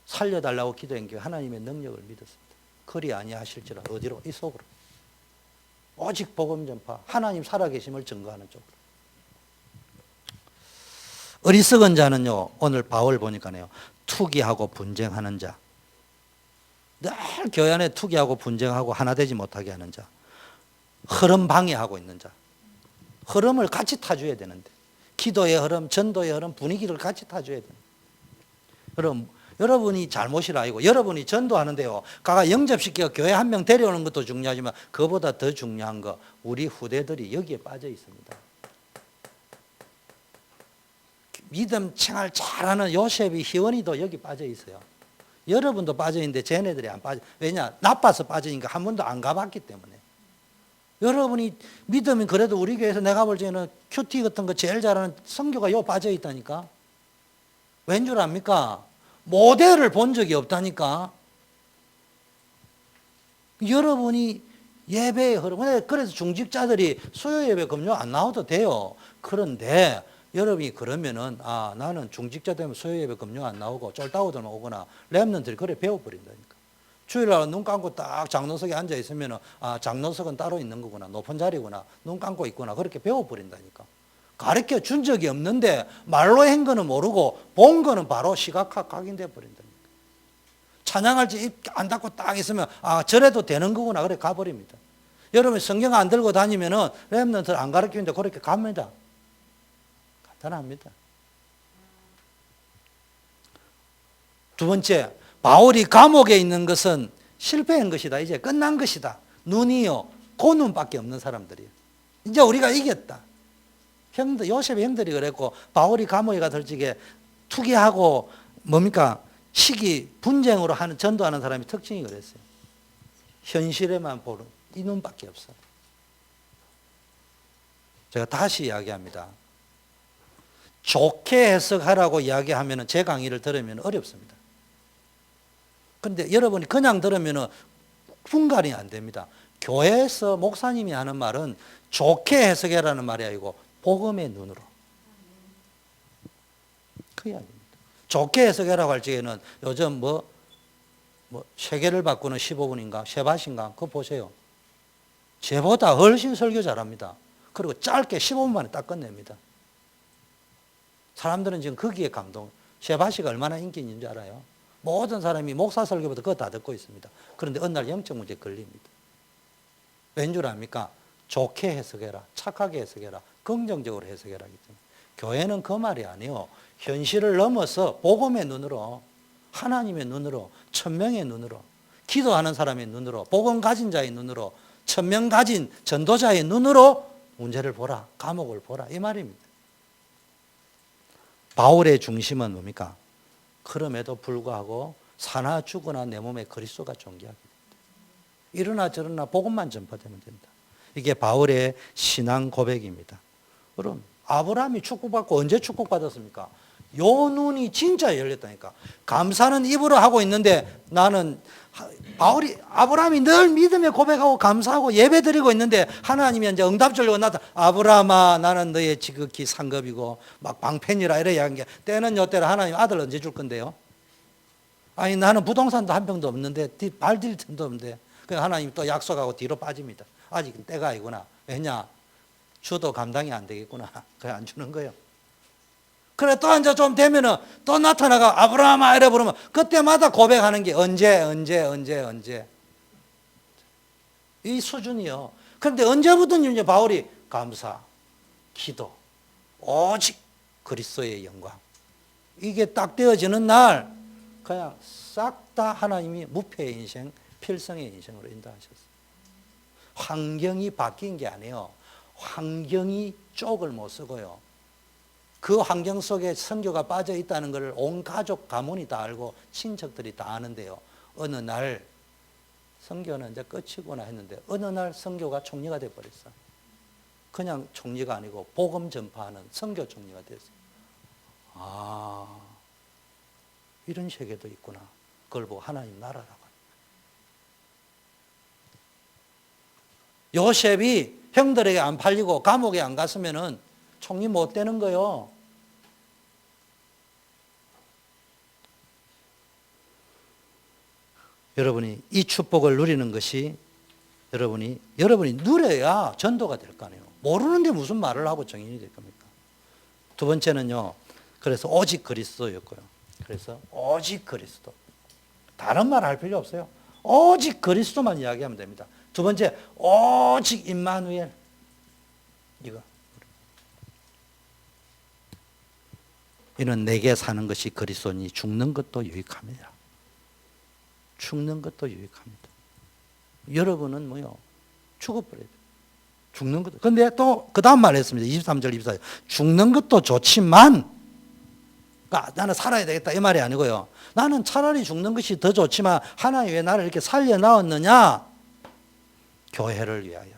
살려달라고 기도한 게 하나님의 능력을 믿었습니다. 그리 아니하실지라. 어디로? 이 속으로. 오직 복음 전파, 하나님 살아계심을 증거하는 쪽으로. 어리석은 자는요, 오늘 바울 보니까요, 투기하고 분쟁하는 자, 늘 교회 안에 투기하고 분쟁하고 하나 되지 못하게 하는 자, 흐름 방해하고 있는 자, 흐름을 같이 타줘야 되는데, 기도의 흐름, 전도의 흐름, 분위기를 같이 타줘야 되는데, 여러분이 잘못이라 아니고 여러분이 전도하는데요, 가가 영접시켜 교회 한 명 데려오는 것도 중요하지만 그보다 더 중요한 거, 우리 후대들이 여기에 빠져 있습니다. 믿음 생활 잘하는 요셉이, 희원이도 여기 빠져 있어요. 여러분도 빠져 있는데 쟤네들이 안 빠져. 왜냐? 나빠서 빠지니까 한 번도 안 가봤기 때문에. 여러분이 믿으면, 그래도 우리 교회에서 내가 볼 때는 큐티 같은 거 제일 잘하는 성교가 요 빠져 있다니까. 왠 줄 압니까? 모델을 본 적이 없다니까. 여러분이 예배의 흐름, 그래서 중직자들이 수요 예배 금요 안 나와도 돼요. 그런데 여러분이 그러면은, 아, 나는 중직자 되면 수요 예배 금요 안 나오고 쫄따오들만 오거나 랩런들이 그래 배워버린다니까. 주일날 눈 감고 딱 장로석에 앉아 있으면은, 아, 장로석은 따로 있는 거구나, 높은 자리구나, 눈 감고 있구나, 그렇게 배워버린다니까. 가르쳐 준 적이 없는데 말로 한 거는 모르고 본 거는 바로 시각화 각인돼 버린다니까. 찬양할 때 입 안 닫고 딱 있으면, 아, 저래도 되는 거구나, 그래 가버립니다. 여러분 성경 안 들고 다니면은 랩런들 안 가르치는데 그렇게 갑니다. 간단합니다. 두 번째, 바울이 감옥에 있는 것은 실패한 것이다, 이제 끝난 것이다. 눈이요, 그 눈밖에 없는 사람들이에요. 이제 우리가 이겼다. 형들, 요셉의 형들이 그랬고, 바울이 감옥에 가서 적에 투기하고 뭡니까? 시기, 분쟁으로 하는, 전도하는 사람이 특징이 그랬어요. 현실에만 보는 이 눈밖에 없어요. 제가 다시 이야기합니다. 좋게 해석하라고 이야기하면 제 강의를 들으면 어렵습니다. 그런데 여러분이 그냥 들으면 분간이 안 됩니다. 교회에서 목사님이 하는 말은 좋게 해석해라는 말이 아니고 복음의 눈으로. 그 이야기입니다. 좋게 해석해라고 할 적에는 요즘 세계를 바꾸는 15분인가, 쉐바신가, 그거 보세요. 쟤보다 훨씬 설교 잘합니다. 그리고 짧게 15분 만에 딱 끝냅니다. 사람들은 지금 거기에 감동. 쉐바시가 얼마나 인기 있는 줄 알아요? 모든 사람이 목사 설교보다 그거 다 듣고 있습니다. 그런데 어느 날 영적 문제에 걸립니다. 왠 줄 압니까? 좋게 해석해라, 착하게 해석해라, 긍정적으로 해석해라 하기 때문에. 교회는 그 말이 아니에요. 현실을 넘어서 복음의 눈으로, 하나님의 눈으로, 천명의 눈으로, 기도하는 사람의 눈으로, 복음 가진 자의 눈으로, 천명 가진 전도자의 눈으로 문제를 보라, 감옥을 보라, 이 말입니다. 바울의 중심은 뭡니까? 그럼에도 불구하고 사나 죽으나 내 몸에 그리스도가 존귀하게 된다. 이러나 저러나 복음만 전파되면 된다. 이게 바울의 신앙 고백입니다. 그럼 아브라함이 축복받고 언제 축복받았습니까? 요 눈이 진짜 열렸다니까. 감사는 입으로 하고 있는데 나는 아브라함이 늘 믿음에 고백하고 감사하고 예배 드리고 있는데 하나님이 이제 응답 주려고 나타 아브라함아 나는 너의 지극히 상급이고 막 방편이라 이래 이야기한 게 때는 요때라 하나님 아들 언제 줄 건데요? 아니 나는 부동산도 한 평도 없는데 발 딜 틈도 없는데 그냥 하나님 또 약속하고 뒤로 빠집니다. 아직 때가 아니구나. 왜냐? 주도 감당이 안 되겠구나. 그래 안 주는 거예요. 그래 또 이제 좀 되면은 또 나타나가 아브라함아 이래 부르면 그때마다 고백하는 게 언제 이 수준이요. 그런데 언제부터는 이제 바울이 감사, 기도, 오직 그리스도의 영광 이게 딱 되어지는 날 그냥 싹 다 하나님이 무패의 인생, 필성의 인생으로 인도하셨어요. 환경이 바뀐 게 아니에요. 환경이 쪽을 못 쓰고요. 그 환경 속에 선교가 빠져 있다는 것을 온 가족 가문이 다 알고 친척들이 다 아는데요. 어느 날 선교는 이제 끝이구나 했는데 어느 날 선교가 총리가 돼버렸어요. 그냥 총리가 아니고 복음 전파하는 선교 총리가 됐어요. 아, 이런 세계도 있구나. 그걸 보고 하나님 나라라고 합니다. 요셉이 형들에게 안 팔리고 감옥에 안 갔으면은 총리 못 되는 거요. 여러분이 이 축복을 누리는 것이 여러분이 누려야 전도가 될 거 아니에요. 모르는데 무슨 말을 하고 정인이 될 겁니까? 두 번째는요. 그래서 오직 그리스도였고요. 그래서 오직 그리스도. 다른 말 할 필요 없어요. 오직 그리스도만 이야기하면 됩니다. 두 번째, 오직 임마누엘. 이거. 이는 내게 사는 것이 그리스도니 죽는 것도 유익합니다. 죽는 것도 유익합니다. 여러분은 뭐요? 죽어버려야 돼요. 죽는 것도. 근데 또 그 다음 말 했습니다. 23절, 24절. 죽는 것도 좋지만, 그러니까 나는 살아야 되겠다 이 말이 아니고요. 나는 차라리 죽는 것이 더 좋지만 하나님 왜 나를 이렇게 살려 낳았느냐? 교회를 위하여,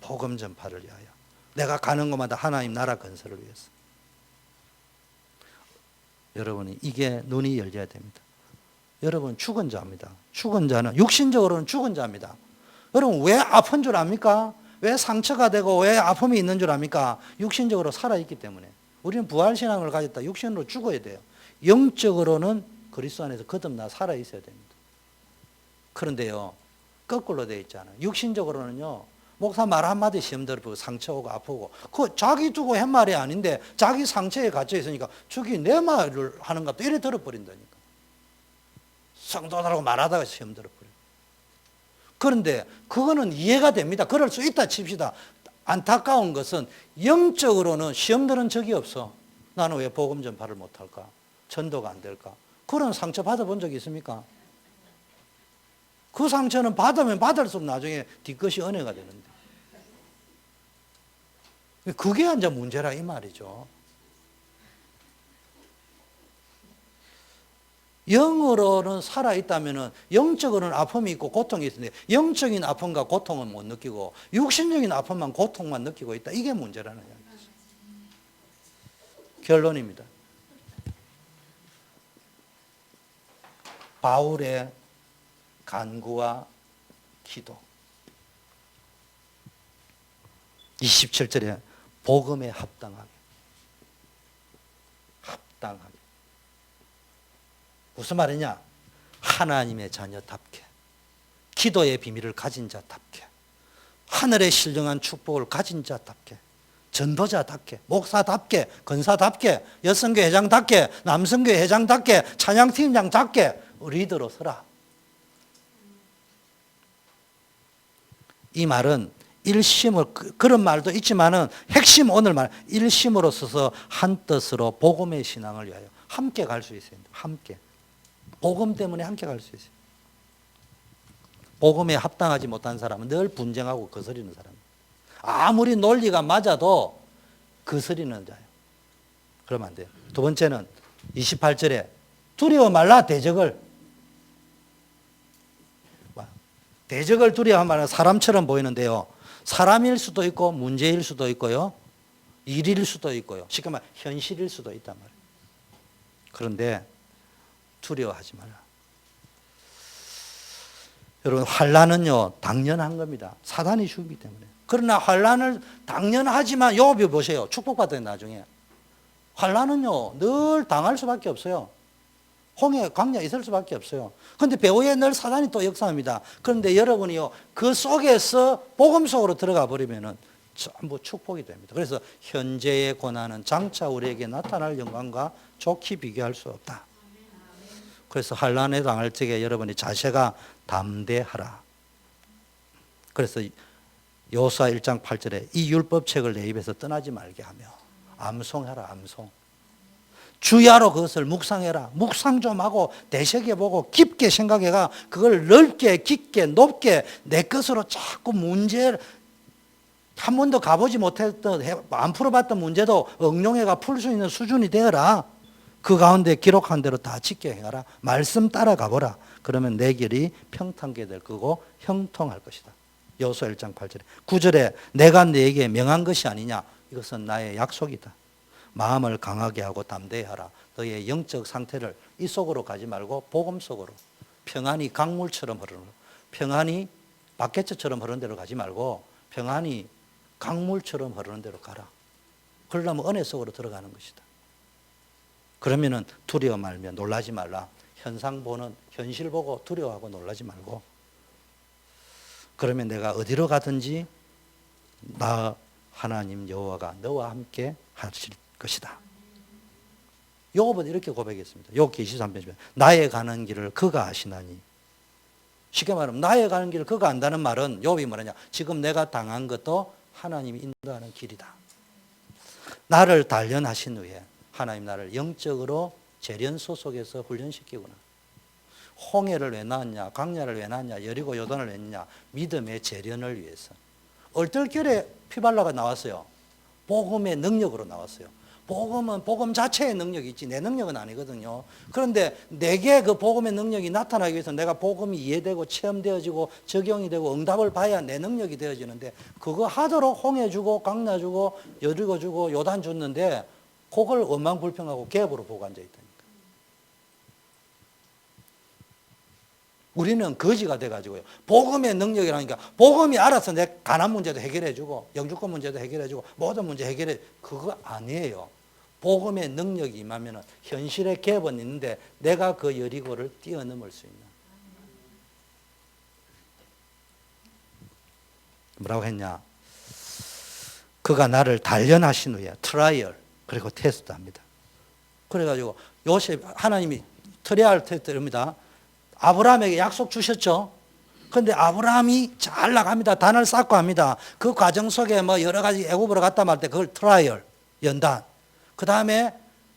복음 전파를 위하여, 내가 가는 곳마다 하나님 나라 건설을 위해서. 여러분이 이게 눈이 열려야 됩니다. 여러분 죽은 자입니다. 죽은 자는 육신적으로는 죽은 자입니다. 여러분 왜 아픈 줄 압니까? 왜 상처가 되고 왜 아픔이 있는 줄 압니까? 육신적으로 살아있기 때문에. 우리는 부활신앙을 가졌다. 육신으로 죽어야 돼요. 영적으로는 그리스도 안에서 거듭나 살아있어야 됩니다. 그런데요, 거꾸로 되어 있잖아요. 육신적으로는요, 목사 말 한마디 시험 들어보고 상처 오고 아프고, 그 자기 두고 한 말이 아닌데 자기 상처에 갇혀 있으니까 저기 내 말을 하는 것도 이래 들어버린다니까. 성도라고 말하다가 시험 들어버려. 그런데 그거는 이해가 됩니다. 그럴 수 있다 칩시다. 안타까운 것은 영적으로는 시험 들은 적이 없어. 나는 왜 복음 전파를 못할까? 전도가 안 될까? 그런 상처 받아본 적이 있습니까? 그 상처는 받으면 받을수록 나중에 뒤끝이 은혜가 되는데. 그게 이제 문제라 이 말이죠. 영으로는 살아있다면 영적으로는 아픔이 있고 고통이 있는데 영적인 아픔과 고통은 못 느끼고 육신적인 아픔만 고통만 느끼고 있다. 이게 문제라는 이야기죠. 결론입니다. 바울의 간구와 기도. 27절에 복음에 합당하게. 합당하게. 무슨 말이냐? 하나님의 자녀답게, 기도의 비밀을 가진 자답게, 하늘의 신령한 축복을 가진 자답게, 전도자답게, 목사답게, 권사답게, 여성교회 회장답게, 남성교회 회장답게, 찬양팀장답게 리더로 서라. 이 말은 일심을, 그런 말도 있지만은 핵심 오늘 말 일심으로 서서 한 뜻으로 복음의 신앙을 위하여 함께 갈 수 있어야 됩니다. 함께. 복음 때문에 함께 갈 수 있어요. 복음에 합당하지 못한 사람은 늘 분쟁하고 거스리는 사람. 아무리 논리가 맞아도 거스리는 자예요. 그러면 안 돼요. 두 번째는 28절에 두려워 말라 대적을. 대적을 두려워하면 말은 사람처럼 보이는데요. 사람일 수도 있고 문제일 수도 있고요. 일일 수도 있고요. 쉽게 말하면 현실일 수도 있단 말이에요. 그런데 두려워하지 말라. 여러분 환난은요 당연한 겁니다. 사단이 주기 때문에. 그러나 환난을 당연하지만 욥이 보세요. 축복받아요 나중에. 환난은요 늘 당할 수밖에 없어요. 홍해 광야 있을 수밖에 없어요. 그런데 배후에 늘 사단이 또 역사합니다. 그런데 여러분이요 그 속에서 복음 속으로 들어가 버리면은 전부 축복이 됩니다. 그래서 현재의 고난은 장차 우리에게 나타날 영광과 좋게 비교할 수 없다. 그래서 환난에 당할 적에 여러분이 자세가 담대하라. 그래서 여호수아 1장 8절에 이 율법책을 내 입에서 떠나지 말게 하며 암송해라 암송. 주야로 그것을 묵상해라. 묵상 좀 하고 되새겨보고 깊게 생각해가 그걸 넓게 깊게 높게 내 것으로 자꾸 문제를 한 번도 가보지 못했던 안 풀어봤던 문제도 응용해가 풀 수 있는 수준이 되어라. 그 가운데 기록한 대로 다 지켜 행하라. 말씀 따라가 보라. 그러면 내 길이 평탄게 될 거고 형통할 것이다. 여호수아 1장 8절에 9절에 내가 너에게 명한 것이 아니냐. 이것은 나의 약속이다. 마음을 강하게 하고 담대하라. 너의 영적 상태를 이 속으로 가지 말고 복음 속으로 평안이 강물처럼 흐르는 평안이 바켓처럼 흐르는 대로 가지 말고 평안이 강물처럼 흐르는 대로 가라. 그러려면 은혜 속으로 들어가는 것이다. 그러면은 두려워 말며 놀라지 말라. 현상 보는 현실 보고 두려워하고 놀라지 말고 그러면 내가 어디로 가든지 나 하나님 여호와가 너와 함께 하실 것이다. 욥은 이렇게 고백했습니다. 욥기 23편 나의 가는 길을 그가 아시나니. 쉽게 말하면 나의 가는 길을 그가 안다는 말은 욥이 뭐냐냐 지금 내가 당한 것도 하나님이 인도하는 길이다. 나를 단련하신 후에 하나님 나를 영적으로 재련소 속에서 훈련시키구나. 홍해를 왜 낳았냐 광야를 왜 낳았냐 여리고 요단을 왜 낳냐 믿음의 재련을 위해서. 얼떨결에 피발라가 나왔어요. 복음의 능력으로 나왔어요. 복음은 복음 자체의 능력이 있지 내 능력은 아니거든요. 그런데 내게 그 복음의 능력이 나타나기 위해서 내가 복음이 이해되고 체험되어지고 적용이 되고 응답을 봐야 내 능력이 되어지는데 그거 하도록 홍해 주고 광야 주고 여리고 주고 요단 줬는데 그걸 원망불평하고 갭으로 보고 앉아있다니까. 우리는 거지가 돼가지고요. 복음의 능력이라니까 복음이 알아서 내 가난 문제도 해결해주고 영주권 문제도 해결해주고 모든 문제 해결해 그거 아니에요. 복음의 능력이 임하면 현실의 갭은 있는데 내가 그 여리고를 뛰어넘을 수 있는. 뭐라고 했냐? 그가 나를 단련하신 후에 트라이얼 그리고 테스트합니다. 그래가지고 요셉 하나님이 트라이얼 테스트입니다. 아브라함에게 약속 주셨죠. 그런데 아브라함이 잘 나갑니다. 단을 쌓고 합니다. 그 과정 속에 뭐 여러 가지 애굽으로 갔다 말 때 그걸 트라이얼 연단. 그 다음에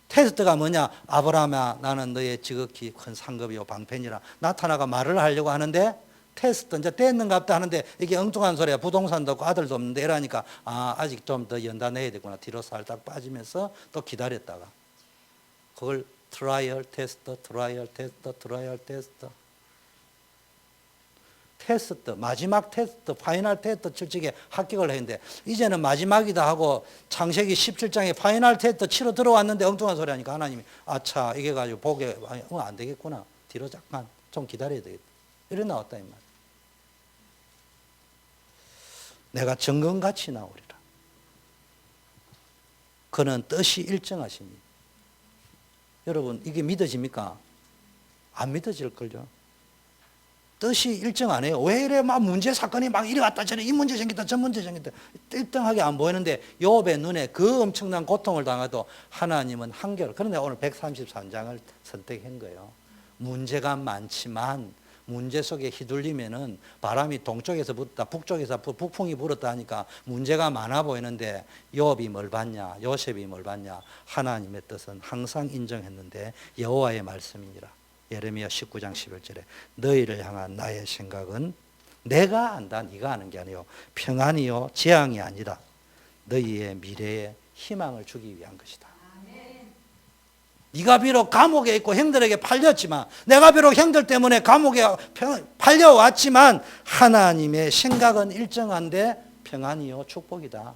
테스트가 뭐냐? 아브라함아 나는 너의 지극히 큰 상급이요 방편이라 나타나가 말을 하려고 하는데 테스트 이제 됐는가 보다 하는데 이게 엉뚱한 소리야. 부동산도 없고 아들도 없는데 이러니까 아직 좀 더 연단해야 되구나. 뒤로 살짝 빠지면서 또 기다렸다가 그걸 트라이얼 테스트 트라이얼 테스트 트라이얼 테스트 테스트 마지막 테스트 파이널 테스트 철저하게 합격을 했는데 이제는 마지막이다 하고 창세기 17장에 파이널 테스트 치러 들어왔는데 엉뚱한 소리 하니까 하나님이 아차 이게 가지고 보게 안 되겠구나. 뒤로 잠깐 좀 기다려야 되겠다. 이래 나왔다 이 말. 내가 정금같이 나오리라. 그는 뜻이 일정하시니. 여러분 이게 믿어집니까? 안 믿어질걸요. 뜻이 일정 안 해요. 왜 이래 막 문제 사건이 막 이래 왔다 저래 이 문제 생겼다 저 문제 생겼다 일정하게 안 보이는데 욥의 눈에 그 엄청난 고통을 당해도 하나님은 한결. 그런데 오늘 133장을 선택한 거예요. 문제가 많지만 문제 속에 휘둘리면은 바람이 동쪽에서 불었다 북쪽에서 북풍이 불었다 하니까 문제가 많아 보이는데 욥이 뭘 봤냐 요셉이 뭘 봤냐 하나님의 뜻은 항상 인정했는데 여호와의 말씀이니라. 예레미야 19장 11절에 너희를 향한 나의 생각은 내가 안다, 네가 아는 게 아니요 평안이요 재앙이 아니라 너희의 미래에 희망을 주기 위한 것이다. 네가 비록 감옥에 있고 형들에게 팔렸지만, 내가 비록 형들 때문에 감옥에 팔려왔지만 하나님의 생각은 일정한데 평안이요 축복이다.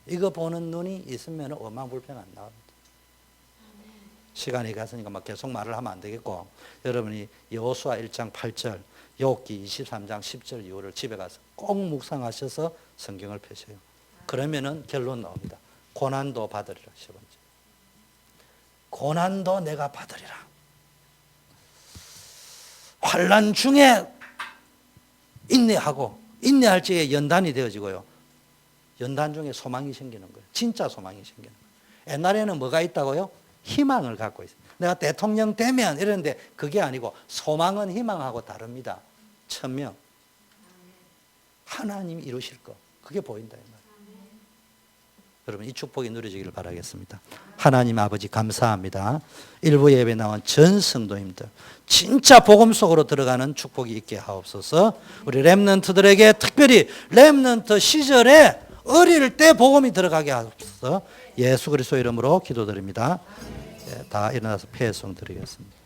이거 보는 눈이 있으면 원망불평 안 나옵니다. 시간이 갔으니까 막 계속 말을 하면 안 되겠고, 여러분이 여호수아 1장 8절, 욥기 23장 10절 이후를 집에 가서 꼭 묵상하셔서 성경을 펴세요. 그러면은 결론 나옵니다. 고난도 받으리라. 세 번째, 고난도 내가 받으리라. 환난 중에 인내하고, 인내할 적에 연단이 되어지고요, 연단 중에 소망이 생기는 거예요. 진짜 소망이 생기는 거예요. 옛날에는 뭐가 있다고요? 희망을 갖고 있어요. 내가 대통령 되면 이러는데 그게 아니고, 소망은 희망하고 다릅니다. 천명, 하나님이 이루실 거, 그게 보인다 이 말이에요. 여러분, 이 축복이 누려지기를 바라겠습니다. 하나님 아버지 감사합니다. 일부 예배 나온 전 성도님들 진짜 복음 속으로 들어가는 축복이 있게 하옵소서. 우리 렘넌트들에게 특별히 렘넌트 시절에 어릴 때 복음이 들어가게 하옵소서. 예수 그리스도 이름으로 기도드립니다. 다 일어나서 폐송 드리겠습니다.